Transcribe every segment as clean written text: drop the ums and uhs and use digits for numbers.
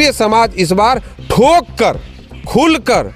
क्षत्रिय समाज इस बार ठोक कर खुलकर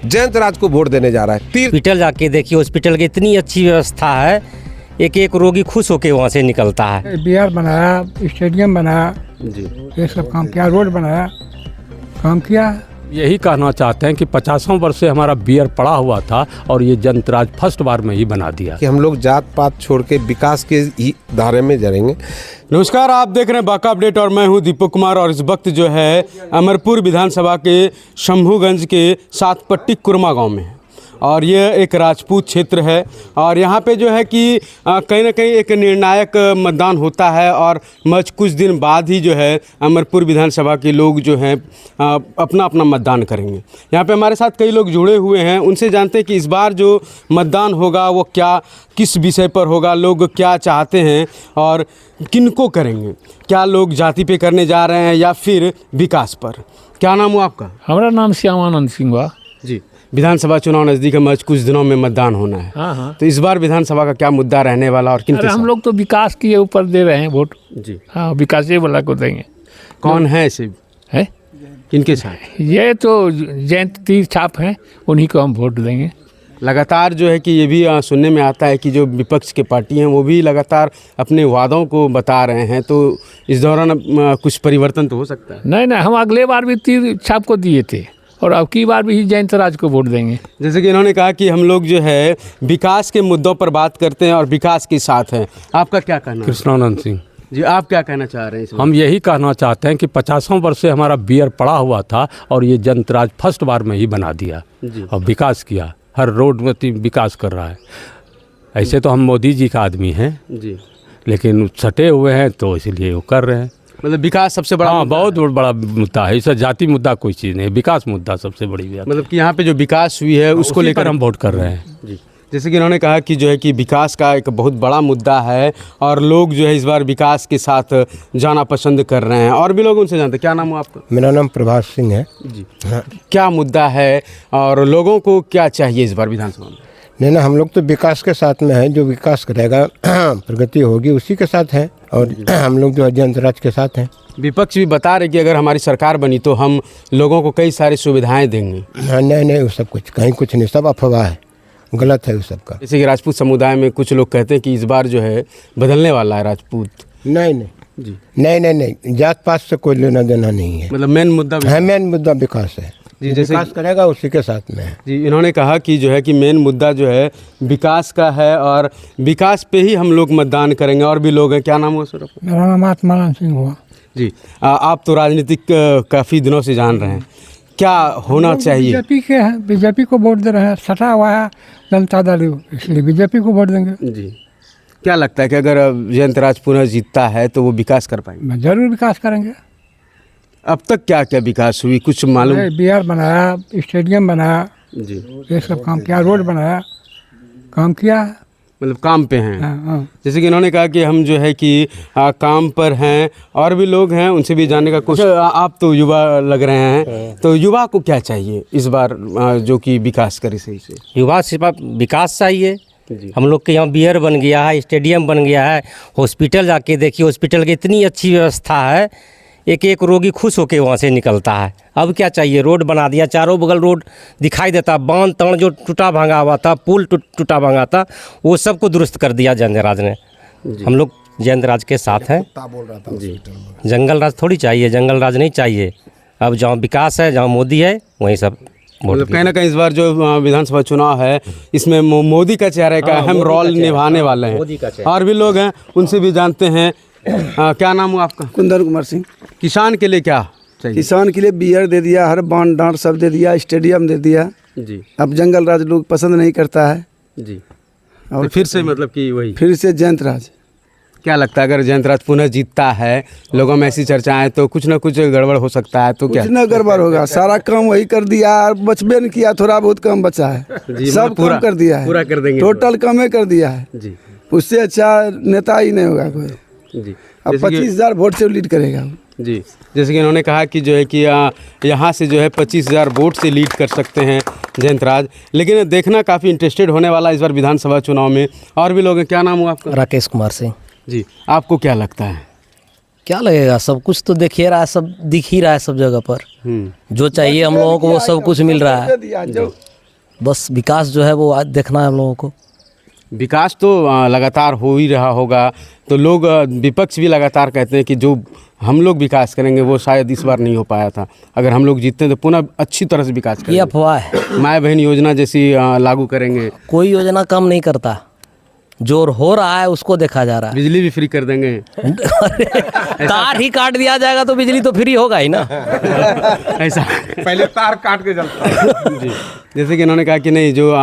जयंत राज को वोट देने जा रहा है। हॉस्पिटल जाके देखिए, हॉस्पिटल की इतनी अच्छी व्यवस्था है, एक एक रोगी खुश होकर वहाँ से निकलता है। बिहार बनाया, स्टेडियम बनाया जी, ये सब काम किया, रोड बनाया, काम किया। यही कहना चाहते हैं कि 50 वर्ष से हमारा बियर पड़ा हुआ था और ये जयंत राज फर्स्ट बार में ही बना दिया कि हम लोग जात पात छोड़ के विकास के ही धारे में जरेंगे। नमस्कार, आप देख रहे हैं बाका अपडेट और मैं हूं दीपक कुमार। और इस वक्त जो है अमरपुर विधानसभा के शंभूगंज के सातपट्टी कुरमा गांव में है और ये एक राजपूत क्षेत्र है और यहाँ पे जो है कि कहीं ना कहीं एक निर्णायक मतदान होता है और कुछ दिन बाद ही जो है अमरपुर विधानसभा के लोग जो हैं अपना अपना मतदान करेंगे। यहाँ पे हमारे साथ कई लोग जुड़े हुए हैं, उनसे जानते हैं कि इस बार जो मतदान होगा वो क्या, किस विषय पर होगा, लोग क्या चाहते हैं और किनको करेंगे, क्या लोग जाति पे करने जा रहे हैं या फिर विकास पर। क्या नाम हो आपका? हमारा नाम श्यामानंद सिंह हुआ जी। विधानसभा चुनाव नज़दीक है, कुछ दिनों में मतदान होना है। हाँ। तो इस बार विधानसभा का क्या मुद्दा रहने वाला और किन? हम लोग तो विकास के ऊपर दे रहे हैं वोट जी। हाँ, विकास ये वाला को देंगे। कौन है ऐसे है किनके साथ? ये तो जयंत तीर छाप हैं, उन्हीं को हम वोट देंगे। लगातार जो है कि ये भी सुनने में आता है कि जो विपक्ष के पार्टी हैं वो भी लगातार अपने वादों को बता रहे हैं, तो इस दौरान कुछ परिवर्तन तो हो सकता है। नहीं, हम अगले बार भी तीर छाप को दिए थे और अब की बार भी जयंत राज को वोट देंगे। जैसे कि इन्होंने कहा कि हम लोग जो है विकास के मुद्दों पर बात करते हैं और विकास के साथ हैं। आपका क्या कहना है? कृष्णानंद सिंह जी, आप क्या कहना चाह रहे हैं इसमें? हम यही कहना चाहते हैं कि 50 वर्ष से हमारा बियर पड़ा हुआ था और ये जयंत राज फर्स्ट बार में ही बना दिया और विकास किया, हर रोड में विकास कर रहा है। ऐसे तो हम मोदी जी का आदमी हैं जी, लेकिन सटे हुए हैं तो इसलिए वो कर रहे हैं। मतलब विकास सबसे बड़ा हाँ, मुद्दा बहुत बड़ा मुद्दा है। इससे जाति मुद्दा कोई चीज़ नहीं, विकास मुद्दा सबसे बड़ी बात। मतलब कि यहाँ पे जो विकास हुई है उसको लेकर हम वोट कर रहे हैं जी। जैसे कि इन्होंने कहा कि जो है कि विकास का एक बहुत बड़ा मुद्दा है और लोग जो है इस बार विकास के साथ जाना पसंद कर रहे हैं। और भी लोग उनसे जानते हैं। क्या नाम हो आपका? मेरा नाम प्रभात सिंह है जी। क्या मुद्दा है और लोगों को क्या चाहिए इस बार विधानसभा में? नहीं ना, हम लोग तो विकास के साथ में हैं, जो विकास करेगा प्रगति होगी उसी के साथ है और हम लोग जो है जयंत राज के साथ हैं। विपक्ष भी बता रहे कि अगर हमारी सरकार बनी तो हम लोगों को कई सारी सुविधाएं देंगे। नहीं, वो सब कुछ कहीं कुछ नहीं, सब अफवाह है, गलत है वो सब का। जैसे कि राजपूत समुदाय में कुछ लोग कहते हैं कि इस बार जो है बदलने वाला है राजपूत। नहीं जी, नहीं, जात पात से कोई लेना देना नहीं है। मतलब मेन मुद्दा है, मेन मुद्दा विकास है जी। जैसे विकास करेगा उसी के साथ में है। जी, इन्होंने कहा कि जो है कि मेन मुद्दा जो है विकास का है और विकास पे ही हम लोग मतदान करेंगे। और भी लोग हैं। क्या नाम हुआ सर आपका? मेरा नाम आत्मानंद सिंह हुआ जी। आप तो राजनीतिक काफ़ी दिनों से जान रहे हैं, क्या होना चाहिए? बीजेपी के हैं, बीजेपी को वोट दे रहे हैं, सटा हुआ है जनता दल, इसलिए बीजेपी को वोट देंगे। जी। क्या लगता है कि अगर जयंत राज पुनः जीतता है तो वो विकास कर पाएंगे? जरूर विकास करेंगे। अब तक क्या क्या विकास हुई कुछ मालूम? बिहार बनाया, स्टेडियम बनाया, जी। ये सब काम किया, रोड बनाया, काम किया। मतलब काम पे हैं। हाँ। जैसे कि इन्होंने कहा कि हम जो है कि काम पर हैं। और भी लोग हैं, उनसे भी जानने का कोशिश। आप तो युवा लग रहे हैं, तो युवा को क्या चाहिए इस बार जो कि विकास करे सही से? युवा सिर्फ विकास चाहिए। हम लोग के यहाँ बियर बन गया है, स्टेडियम बन गया है, हॉस्पिटल जाके देखिए, हॉस्पिटल की इतनी अच्छी व्यवस्था है, एक एक रोगी खुश होकर वहाँ से निकलता है। अब क्या चाहिए? रोड बना दिया, चारों बगल रोड दिखाई देता, बांध तण जो टूटा भांगा हुआ था, पुल टूटा भांगा था, वो सबको दुरुस्त कर दिया जयंत राज ने। हम लोग जयंत राज के साथ हैं जी। जंगल राज थोड़ी चाहिए, जंगल राज नहीं चाहिए। अब जहाँ विकास है, जहाँ मोदी है, वहीं सब मतलब कहीं ना कहीं इस बार जो विधानसभा चुनाव है इसमें मोदी का चेहरे का अहम रोल निभाने वाले हैं। और भी लोग हैं, उनसे भी जानते हैं। क्या नाम हुआ आपका? कुंदन कुमार सिंह। किसान के लिए क्या चाहिए? किसान के लिए बियर दे दिया, हर बांध डांट सब दे दिया, स्टेडियम दे दिया जी। अब जंगल राज लोग पसंद नहीं करता है जी। और तो फिर से मतलब कि वही फिर से जयंत राज। क्या लगता है अगर जयंत राज पुनः जीतता है, लोगों में ऐसी चर्चाएं, तो कुछ ना कुछ गड़बड़ हो सकता है? तो क्या कुछ ना गड़बड़ होगा, सारा काम वही कर दिया, बचबे नहीं किया, थोड़ा बहुत काम बचा है। सब काम कर दिया है, पूरा कर देंगे, टोटल काम कर दिया है जी। उससे अच्छा नेता ही नहीं होगा कोई जी। अब 25,000 वोट से लीड करेगा जी। जैसे कि इन्होंने कहा कि जो है कि यहाँ से जो है 25,000 वोट से लीड कर सकते हैं जयंत राज। लेकिन देखना काफ़ी इंटरेस्टेड होने वाला इस बार विधानसभा चुनाव में। और भी लोग हैं। क्या नाम हुआ आपका? राकेश कुमार सिंह। जी। आपको क्या लगता है? क्या लगेगा, सब कुछ तो दिख ही रहा है, सब दिख ही रहा है सब जगह पर। जो चाहिए हम लोगों को वो सब कुछ मिल रहा है। बस विकास जो है वो आज देखना है हम लोगों को। विकास तो लगातार हो ही रहा होगा, तो लोग विपक्ष भी लगातार कहते हैं कि जो हम लोग विकास करेंगे वो शायद इस बार नहीं हो पाया था, अगर हम लोग जीतते हैं तो पुनः अच्छी तरह से विकास ये करेंगे। अफवाह है, माँ बहन योजना जैसी लागू करेंगे, कोई योजना कम नहीं करता, जो हो रहा है उसको देखा जा रहा है। बिजली भी फ्री कर देंगे। तार ही काट दिया जाएगा तो बिजली तो फ्री होगा ही ना। ऐसा पहले तार काट के जलता जी, जैसे कि इन्होंने कहा कि नहीं, जो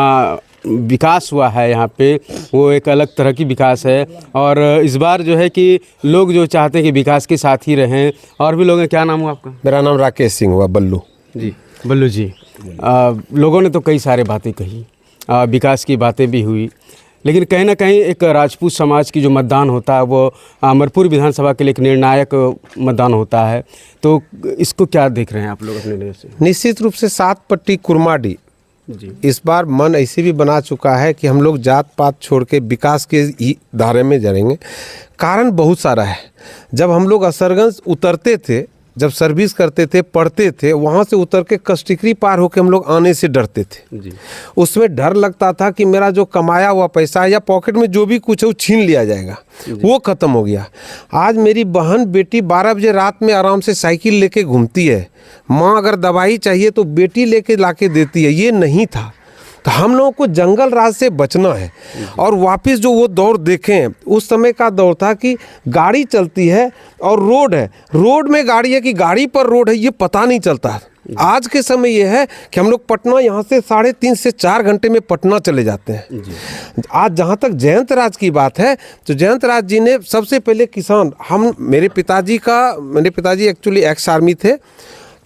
विकास हुआ है यहाँ पे वो एक अलग तरह की विकास है, और इस बार जो है कि लोग जो चाहते हैं कि विकास के साथ ही रहें। और भी लोग हैं, क्या नाम हुआ आपका? मेरा नाम राकेश सिंह हुआ, बल्लू जी, बल्लू जी। लोगों ने तो कई सारे बातें कही, विकास की बातें भी हुई, लेकिन कहीं ना कहीं एक राजपूत समाज की जो मतदान होता है वो अमरपुर विधानसभा के लिए एक निर्णायक मतदान होता है, तो इसको क्या देख रहे हैं आप लोग अपने नज़र से? निश्चित रूप से 7 पट्टी कुरमाडी जी, इस बार मन ऐसे भी बना चुका है कि हम लोग जात पात छोड़ के विकास के ही धारे में जरेंगे। कारण बहुत सारा है। जब हम लोग असरगंज उतरते थे, जब सर्विस करते थे, पढ़ते थे, वहाँ से उतर के कष्टिकरी पार होकर हम लोग आने से डरते थे। जी, उसमें डर लगता था कि मेरा जो कमाया हुआ पैसा या पॉकेट में जो भी कुछ है वो छीन लिया जाएगा, वो ख़त्म हो गया। आज मेरी बहन बेटी 12 बजे रात में आराम से साइकिल लेके घूमती है। माँ अगर दवाई चाहिए तो बेटी लेके लाके देती है। ये नहीं था। तो हम लोगों को जंगल राज से बचना है और वापस जो वो दौर देखें, उस समय का दौर था कि गाड़ी चलती है और रोड है, रोड में गाड़ी है कि गाड़ी पर रोड है, ये पता नहीं चलता। आज के समय ये है कि हम लोग पटना यहाँ से 3.5 से 4 घंटे में पटना चले जाते हैं। आज जहाँ तक जयंत राज की बात है, तो जयंत राज जी ने सबसे पहले किसान, मेरे पिताजी एक्चुअली एक्स आर्मी थे,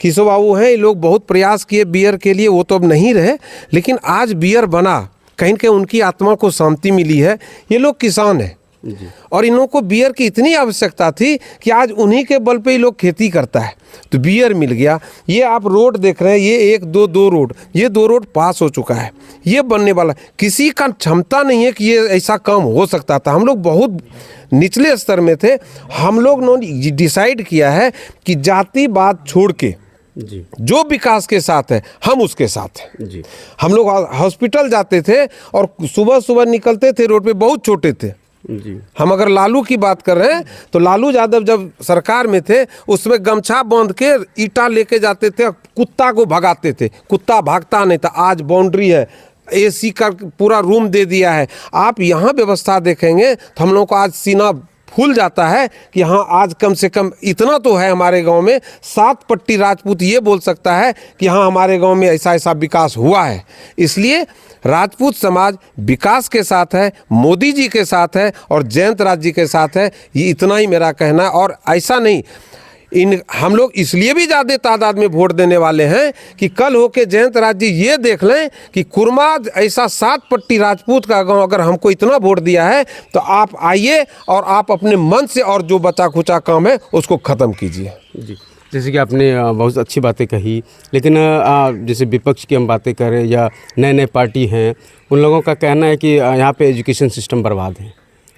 किशो बाबू हैं, ये लोग बहुत प्रयास किए बियर के लिए, वो तो अब नहीं रहे, लेकिन आज बियर बना, कहीं ना कहीं उनकी आत्मा को शांति मिली है। ये लोग किसान हैं और इन लोगों को बियर की इतनी आवश्यकता थी कि आज उन्हीं के बल पे ये लोग खेती करता है, तो बियर मिल गया। ये आप रोड देख रहे हैं, ये 1-2 रोड, ये 2 रोड पास हो चुका है, ये बनने वाला। किसी का क्षमता नहीं है कि ये ऐसा काम हो सकता था। हम लोग बहुत निचले स्तर में थे। हम लोग ने डिसाइड किया है कि जातिवाद छोड़ के जी, जो विकास के साथ है हम उसके साथ हैं। जी, हम लोग हॉस्पिटल जाते थे और सुबह सुबह निकलते थे, रोड पे बहुत छोटे थे। जी, हम अगर लालू की बात कर रहे हैं तो लालू यादव जब सरकार में थे उसमें गमछा बांध के ईटा लेके जाते थे, कुत्ता को भगाते थे, कुत्ता भागता नहीं था। आज बाउंड्री है, एसी का पूरा रूम दे दिया है। आप यहाँ व्यवस्था देखेंगे तो हम लोगों को आज सीना फूल जाता है कि हाँ, आज कम से कम इतना तो है हमारे गांव में। 7 पट्टी राजपूत ये बोल सकता है कि हाँ, हमारे गांव में ऐसा ऐसा विकास हुआ है। इसलिए राजपूत समाज विकास के साथ है, मोदी जी के साथ है और जयंत राज जी के साथ है। ये इतना ही मेरा कहना है। और ऐसा नहीं, हम लोग इसलिए भी ज़्यादा तादाद में वोट देने वाले हैं कि कल होके जयंत राज जी ये देख लें कि कुरमा ऐसा 7 पट्टी राजपूत का गांव अगर हमको इतना वोट दिया है तो आप आइए और आप अपने मन से और जो बचा खुचा काम है उसको ख़त्म कीजिए। जी, जैसे कि आपने बहुत अच्छी बातें कही, लेकिन जैसे विपक्ष की हम बातें करें या नए पार्टी हैं, उन लोगों का कहना है कि यहाँ पे एजुकेशन सिस्टम बर्बाद है।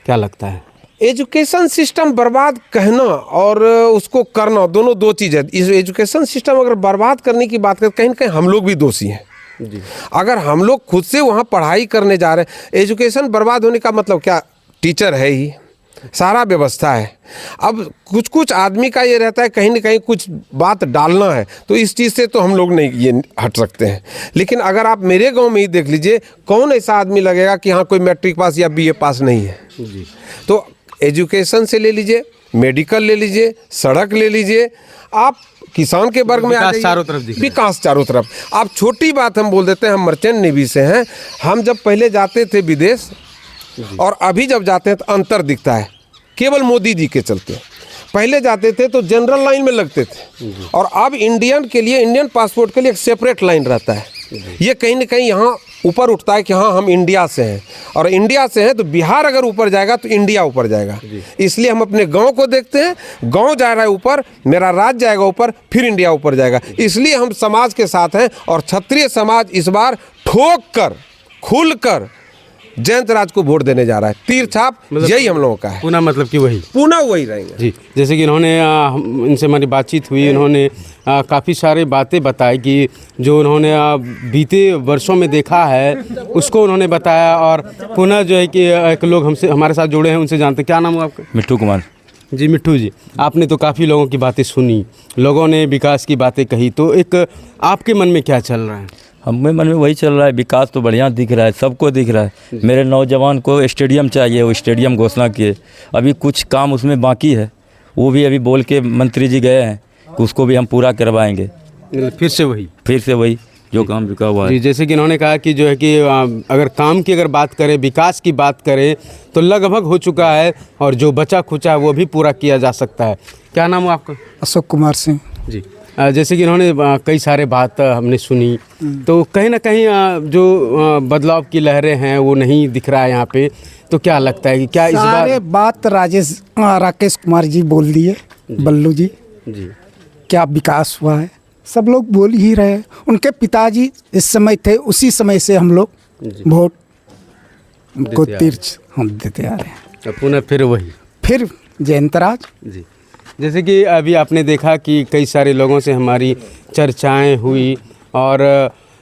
क्या लगता है? एजुकेशन सिस्टम बर्बाद कहना और उसको करना दोनों 2 चीज़ है। इस एजुकेशन सिस्टम अगर बर्बाद करने की बात करें, कहीं ना कहीं हम लोग भी दोषी हैं। जी, अगर हम लोग खुद से वहाँ पढ़ाई करने जा रहे हैं, एजुकेशन बर्बाद होने का मतलब क्या? टीचर है ही, सारा व्यवस्था है। अब कुछ आदमी का ये रहता है कहीं ना कहीं कुछ बात डालना है, तो इस चीज़ से तो हम लोग नहीं ये हट सकते हैं। लेकिन अगर आप मेरे गांव में ही देख लीजिए, कौन ऐसा आदमी लगेगा कि हाँ कोई मैट्रिक पास या BA पास नहीं है। जी, तो एजुकेशन से ले लीजिए, मेडिकल ले लीजिए, सड़क ले लीजिए, आप किसान के वर्ग में आ जाइए, चारों तरफ दिख रहा है। विकास चारों तरफ। आप छोटी बात हम बोल देते हैं, हम मर्चेंट नेवी से हैं। हम जब पहले जाते थे विदेश और अभी जब जाते हैं तो अंतर दिखता है, केवल मोदी जी के चलते। पहले जाते थे तो जनरल लाइन में लगते थे और अब इंडियन पासपोर्ट के लिए एक सेपरेट लाइन रहता है। ये कहीं ना कहीं यहाँ ऊपर उठता है कि हाँ हम इंडिया से हैं, और इंडिया से हैं तो बिहार अगर ऊपर जाएगा तो इंडिया ऊपर जाएगा। इसलिए हम अपने गांव को देखते हैं, गांव जा रहा है ऊपर, मेरा राज्य जाएगा ऊपर, फिर इंडिया ऊपर जाएगा। इसलिए हम समाज के साथ हैं और क्षत्रिय समाज इस बार ठोक कर खुल कर जयंत राज को वोट देने जा रहा है। तीर छाप यही हम लोगों का है, पुनः मतलब कि वही पुनः वही रहेंगे। जी। जैसे कि इन्होंने इनसे हमारी बातचीत हुई, इन्होंने काफ़ी सारी बातें बताई कि जो उन्होंने बीते वर्षों में देखा है उसको उन्होंने बताया, और पुनः जो है कि एक लोग हमसे हमारे साथ जुड़े हैं, उनसे जानते। क्या नाम है आपका? मिट्टू कुमार। जी मिट्टू जी, आपने तो काफ़ी लोगों की बातें सुनी, लोगों ने विकास की बातें कही, तो एक आपके मन में क्या चल रहा है? हमें मन में वही चल रहा है, विकास तो बढ़िया दिख रहा है, सबको दिख रहा है। मेरे नौजवान को स्टेडियम चाहिए, वो स्टेडियम घोषणा किए, अभी कुछ काम उसमें बाकी है, वो भी अभी बोल के मंत्री जी गए हैं कि उसको भी हम पूरा करवाएंगे। फिर से वही जो काम रुका हुआ है। जी, जैसे कि इन्होंने कहा कि जो है कि अगर काम की अगर बात करें, विकास की बात करें तो लगभग हो चुका है, और जो बचा खुचा है वो भी पूरा किया जा सकता है। क्या नाम है आपका? अशोक कुमार सिंह। जी, जैसे कि इन्होंने कई सारे बात हमने सुनी, तो कहीं ना कहीं जो बदलाव की लहरें हैं वो नहीं दिख रहा है यहाँ पे, तो क्या लगता है कि क्या इस बार बात राकेश कुमार जी बोल दिए, बल्लू जी क्या विकास हुआ है, सब लोग बोल ही रहे। उनके पिताजी इस समय थे, उसी समय से हम लोग वोट को तीर्थ हम देते आ रहे हैं। पुनः फिर जयंतराज जी। जैसे कि अभी आपने देखा कि कई सारे लोगों से हमारी चर्चाएं हुई, और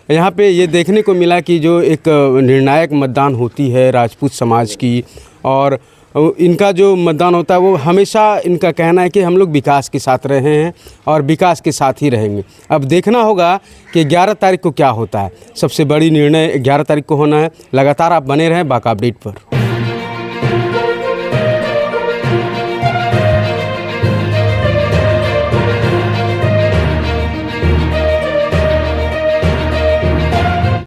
यहाँ पे ये देखने को मिला कि जो एक निर्णायक मतदान होती है राजपूत समाज की, और इनका जो मतदान होता है वो हमेशा इनका कहना है कि हम लोग विकास के साथ रहे हैं और विकास के साथ ही रहेंगे। अब देखना होगा कि 11 तारीख को क्या होता है। सबसे बड़ी निर्णय 11 तारीख को होना है। लगातार आप बने रहें बाका अपडेट पर।